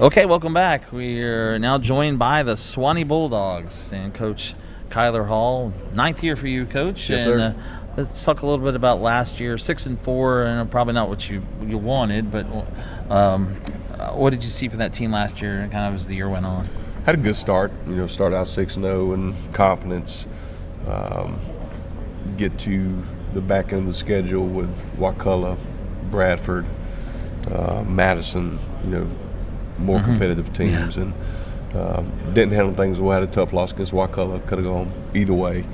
Okay, welcome back. We are now joined by the Suwannee Bulldogs and Coach Kyler Hall. 9th year for you, Coach. Yes, and, sir. Let's talk a little bit about last year. 6-4, and probably not what you wanted, but what did you see for that team last year, and kind of as the year went on? Had a good start. Start out 6-0 and confidence. Get to the back end of the schedule with Wakulla, Bradford, Madison. More competitive teams, and didn't handle things well. Had a tough loss against Wakulla. Could have gone either way,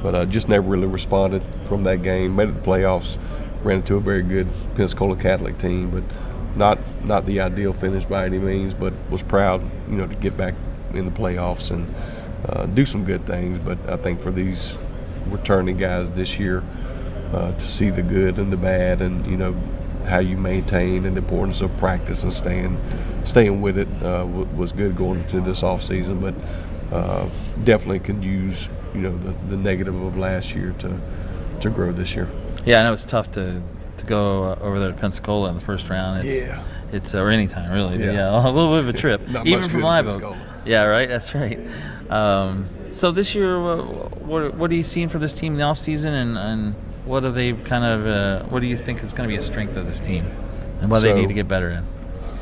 but just never really responded from that game. Made it to the playoffs. Ran into a very good Pensacola Catholic team, but not the ideal finish by any means. But was proud, to get back in the playoffs and do some good things. But I think for these returning guys this year, to see the good and the bad, and how you maintain and the importance of practice and staying with it was good going into this off season, but definitely can use the negative of last year to grow this year. Yeah, I know it's tough to go over there to Pensacola in the first round. It's or anytime really. Yeah, a little bit of a trip, even from Live Oak. Yeah, right. That's right. So this year, what are you seeing for this team in the off season, and what are they what do you think is going to be a strength of this team, and what do they need to get better in?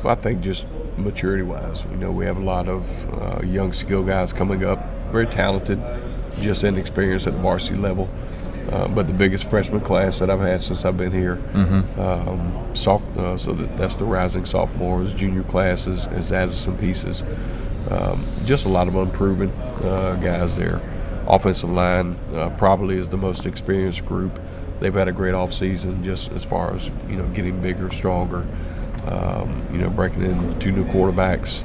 Well, I think just maturity-wise, we have a lot of young skill guys coming up, very talented, just inexperienced at the varsity level. But the biggest freshman class that I've had since I've been here, so that's the rising sophomores. Junior class has added some pieces. Just a lot of unproven guys there. Offensive line probably is the most experienced group. They've had a great offseason just as far as getting bigger, stronger. Breaking in 2 new quarterbacks.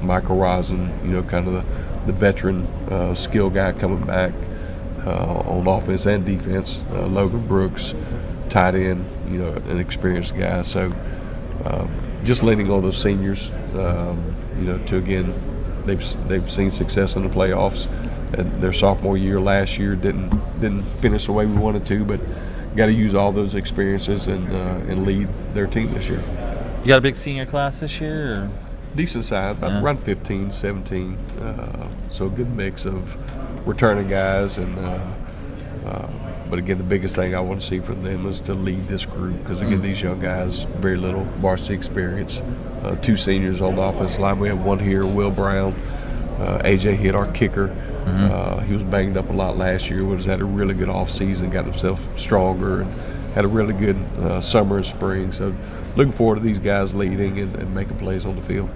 Michael Rosen, kind of the veteran skill guy coming back on offense and defense. Logan Brooks, tight end, an experienced guy. So just leaning on those seniors, to again, they've seen success in the playoffs. And their sophomore year last year didn't finish the way we wanted to, but got to use all those experiences and lead their team this year. You got a big senior class this year? Or? Decent size, about around 15, 17. So a good mix of returning guys. But again, the biggest thing I want to see from them is to lead this group, because again, these young guys, very little varsity experience. 2 seniors on the offensive line. We have one here, Will Brown. AJ hit our kicker. He was banged up a lot last year, but has had a really good off season, got himself stronger, and had a really good summer and spring. So looking forward to these guys leading and making plays on the field.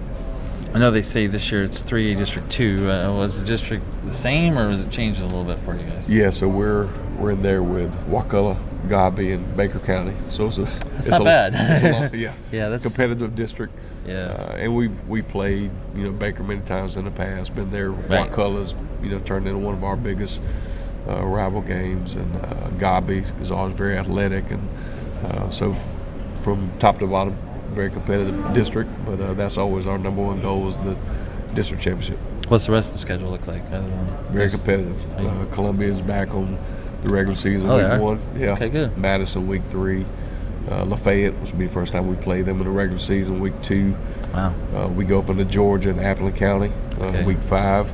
I know they say this year it's 3A District 2. Was the district the same, or was it changed a little bit for you guys? Yeah, so we're in there with Wakulla, Gobby, and Baker County. So it's not bad. It's a long, yeah, that's competitive district. Yeah, and we've played Baker many times in the past. Been there. Right. Wakulla's turned into one of our biggest rival games, and Gobby is always very athletic, and so from top to bottom, very competitive district. But that's always our number one goal, is the district championship. What's the rest of the schedule look like? Very competitive. Columbia is back on the regular season week 1. Yeah. Okay, good. Madison week 3. Lafayette, which will be the first time we play them in the regular season, week 2. Wow. We go up into Georgia and Appleton County, week 5.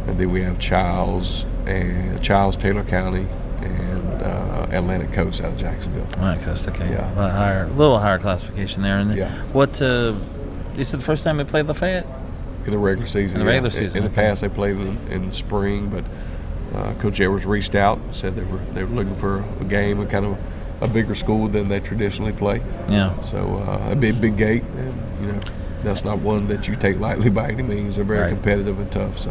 And then we have Charles, Taylor County, and Atlantic Coast out of Jacksonville. Atlantic Coast, okay. Yeah. A little higher classification there. And yeah. What, this is the first time they played Lafayette? In the regular season. In the regular season. In the past, they played in the spring, but Coach Edwards reached out, said they were looking for a game, and kind of a bigger school than they traditionally play. Yeah. So it'd be a big gate, and that's not one that you take lightly by any means. They're very competitive and tough. So.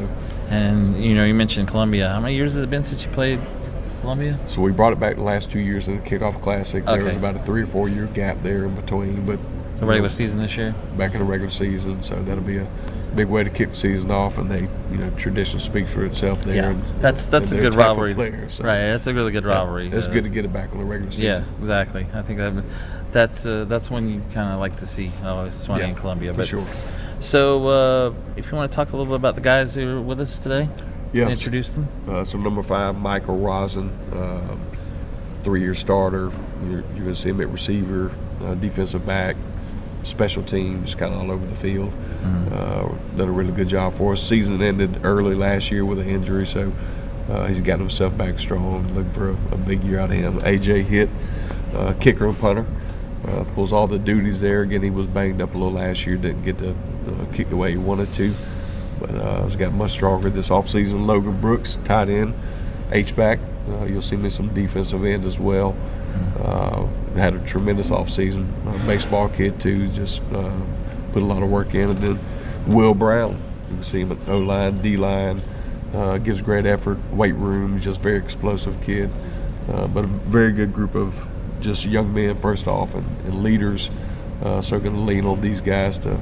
And you mentioned Columbia. How many years has it been since you played Columbia? So we brought it back the last 2 years in the Kickoff Classic. Okay. There was about a 3 or 4 year gap there in between, but so regular season this year. Back in the regular season, so that'll be a big way to kick the season off, and they, tradition speaks for itself there. Yeah, and, that's a good rivalry. Players, so. Right, that's a really good rivalry. It's good to get it back on the regular season. Yeah, exactly. I think that's when you kind of like to see Suwannee and Columbia. For sure. So if you want to talk a little bit about the guys who are with us today, introduce them. So number 5, Michael Rosen, 3-year starter. You're going to see him at receiver, defensive back. special teams, kind of all over the field. Done a really good job for us. Season ended early last year with an injury, so he's gotten himself back strong. Looking for a big year out of him. AJ hit kicker and punter. Pulls all the duties there. Again, he was banged up a little last year. Didn't get to kick the way he wanted to, but has got much stronger this offseason. Logan Brooks, tight end, H-back. You'll see me some defensive end as well. Had a tremendous offseason. Baseball kid too. Just put a lot of work in. And then Will Brown. You can see him at O-line, D-line. Gives great effort. Weight room. Just very explosive kid. But a very good group of just young men first off and leaders. So going to lean on these guys to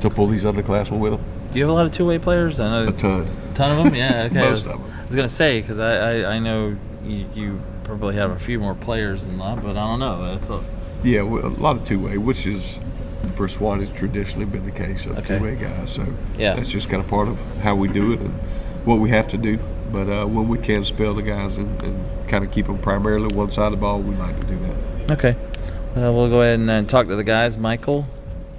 pull these underclassmen with them. Do you have a lot of two-way players? I know a ton of them. Yeah, okay. Most of them. I was going to say because I know you probably have a few more players than that, but I don't know. Yeah, a lot of two-way, which is for Suwannee's traditionally been the case of two-way guys. So that's just kind of part of how we do it and what we have to do. But when we can spell the guys and kind of keep them primarily one side of the ball, we like to do that. Okay. We'll go ahead and talk to the guys. Michael.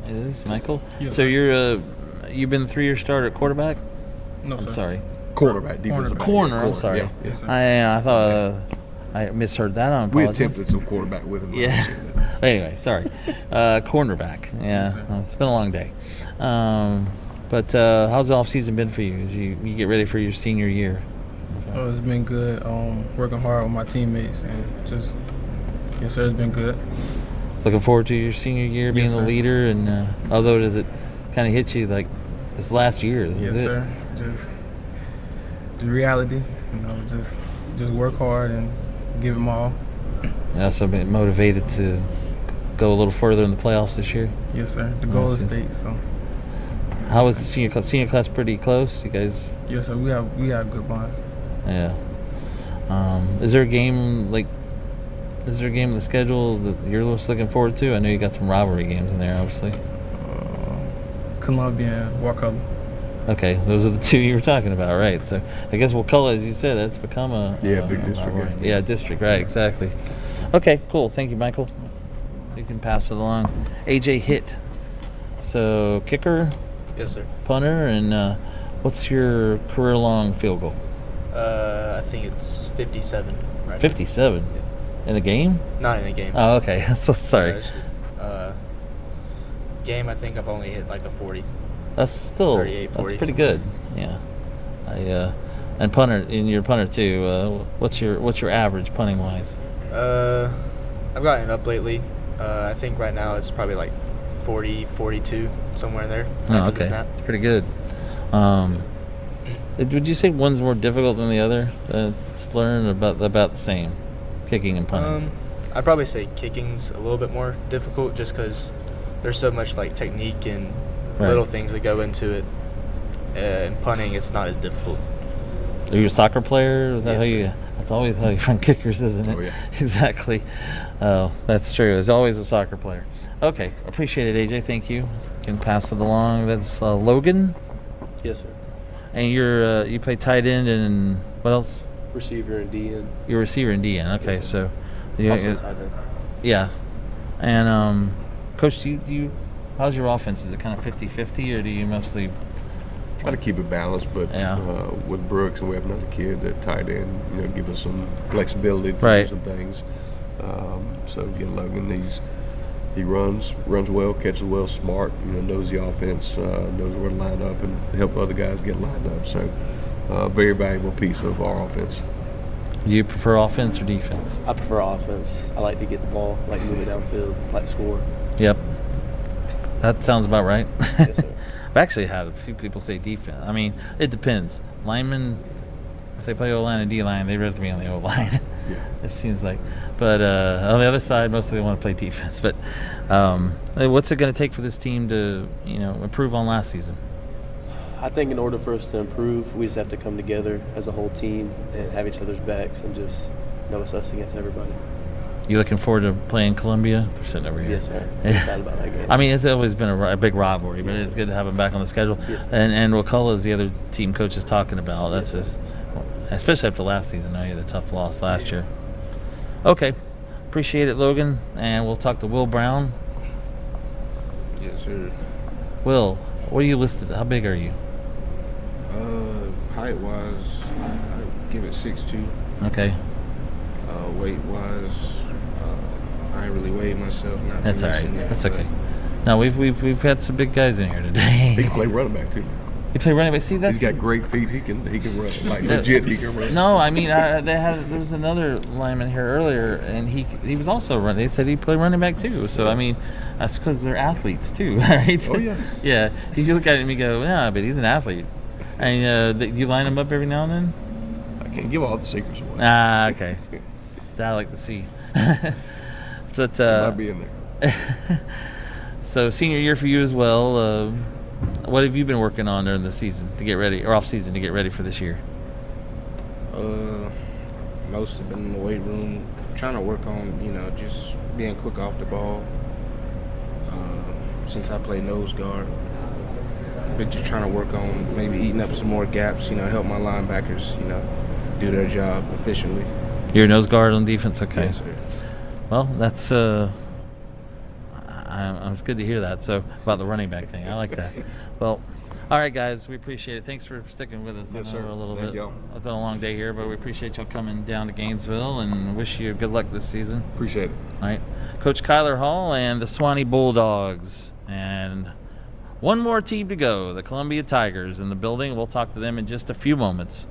It is Michael. Yeah. So you've been the 3-year starter at quarterback? No, I'm sir. sorry. Cornerback, defensive back. Corner, I'm sorry. Yeah. Yes, I thought I misheard that. I we apologize. attempted some quarterback with him. Yeah. Anyway, sorry. Cornerback. Yeah. It's been a long day. But how's the off season been for you as you get ready for your senior year? Oh, it's been good. Working hard with my teammates and just, yes, sir, it's been good. Looking forward to your senior year, being the leader, and although does it kind of hit you like this last year? Yes, sir. Just the reality, just work hard and give it my all. You also been motivated to go a little further in the playoffs this year? Yes, sir. The goal is state. So. How was the senior class? Senior class pretty close, you guys? Yes, sir. We have good bonds. Yeah. Is there a game in the schedule that you're most looking forward to? I know you got some rivalry games in there, obviously. Columbia and Wakulla. Okay, those are the two you were talking about, right? So I guess Wakulla, as you said, that's become a big district. Yeah, district, right? Exactly. Okay, cool. Thank you, Michael. You can pass it along. AJ hit. So kicker. Yes, sir. Punter, and what's your career-long field goal? I think it's 57. Right. 57. Yeah. In the game? Not in a game. Oh, okay. So sorry. Game, I think I've only hit like a 40. That's still 38, 40. That's pretty good. Yeah. And punter, in your punter too. What's your average punting wise? I've gotten up lately. I think right now it's probably like 40, 42, somewhere in there. Oh, okay. It's pretty good. Would you say one's more difficult than the other to learn? About the same, kicking and punting? I'd probably say kicking's a little bit more difficult just because there's so much like technique and little things that go into it. And punting, it's not as difficult. Are you a soccer player? Is that yes, how you? Sir. That's always how you find kickers, isn't it? Oh yeah. Exactly. Oh, that's true. There's always a soccer player. Okay, appreciate it, AJ. Thank you. You can pass it along. That's Logan. Yes, sir. And you play tight end and what else? Receiver and DN. You're receiver and DN. Okay, yes, so also tight end. Yeah. And Coach, how's your offense? Is it kind of 50-50, or do you mostly try to keep it balanced? But with Brooks, and we have another kid that tight end, give us some flexibility to do some things. So again, Logan, he runs well, catches well, smart. Knows the offense, knows where to line up, and help other guys get lined up. So, very valuable piece of our offense. Do you prefer offense or defense? I prefer offense. I like to get the ball, like move it downfield, like to score. Yep, that sounds about right. Yes, sir. I've actually had a few people say defense. I mean, it depends. Linemen, if they play O-line and D-line, they'd rather be on the O-line. Yeah. It seems like. But on the other side, mostly they want to play defense. But what's it going to take for this team to, improve on last season? I think in order for us to improve, we just have to come together as a whole team and have each other's backs and just know it's us against everybody. You looking forward to playing Columbia? They're sitting over here. Yes, sir. I'm excited about that game. I mean, it's always been a big rivalry, but yes, it's sir. good to have them back on the schedule. Yes, sir. And Wakulla is the other team coach is talking about. That's yes, especially after last season. I know you had a tough loss last year. Okay. Appreciate it, Logan. And we'll talk to Will Brown. Yes, sir. Will, what are you listed? How big are you? Height-wise, I give it 6'2". Okay. Weight-wise, I ain't really weighed myself. Not That's too all much right. in there, That's but okay. No, we've had some big guys in here today. He can play running back too. You play running back. See, that's He's got great feet. He can run. Like legit, he can run. No, I mean there was another lineman here earlier, and he was also running. They said he played running back too. So I mean, that's because they're athletes too, right? Oh yeah. Yeah. You look at him and you go, yeah, but he's an athlete. And you line him up every now and then. I can't give all the secrets away. Ah, okay. That I like to see. But Might be in there. so senior year for you as well. What have you been working on during the season to get ready, or off season to get ready for this year? Most have been in the weight room, trying to work on, just being quick off the ball. Since I play nose guard, but just trying to work on maybe eating up some more gaps, help my linebackers, do their job efficiently. You're a nose guard on defense, okay? Yes, sir. Well, that's it's good to hear that. So about the running back thing, I like that. Well, all right, guys, we appreciate it. Thanks for sticking with us. Yes, I sir. know a little Thank bit. y'all. It's been a long day here, but we appreciate y'all coming down to Gainesville and wish you good luck this season. Appreciate it. All right, Coach Kyler Hall and the Suwannee Bulldogs, and one more team to go, the Columbia Tigers in the building. We'll talk to them in just a few moments.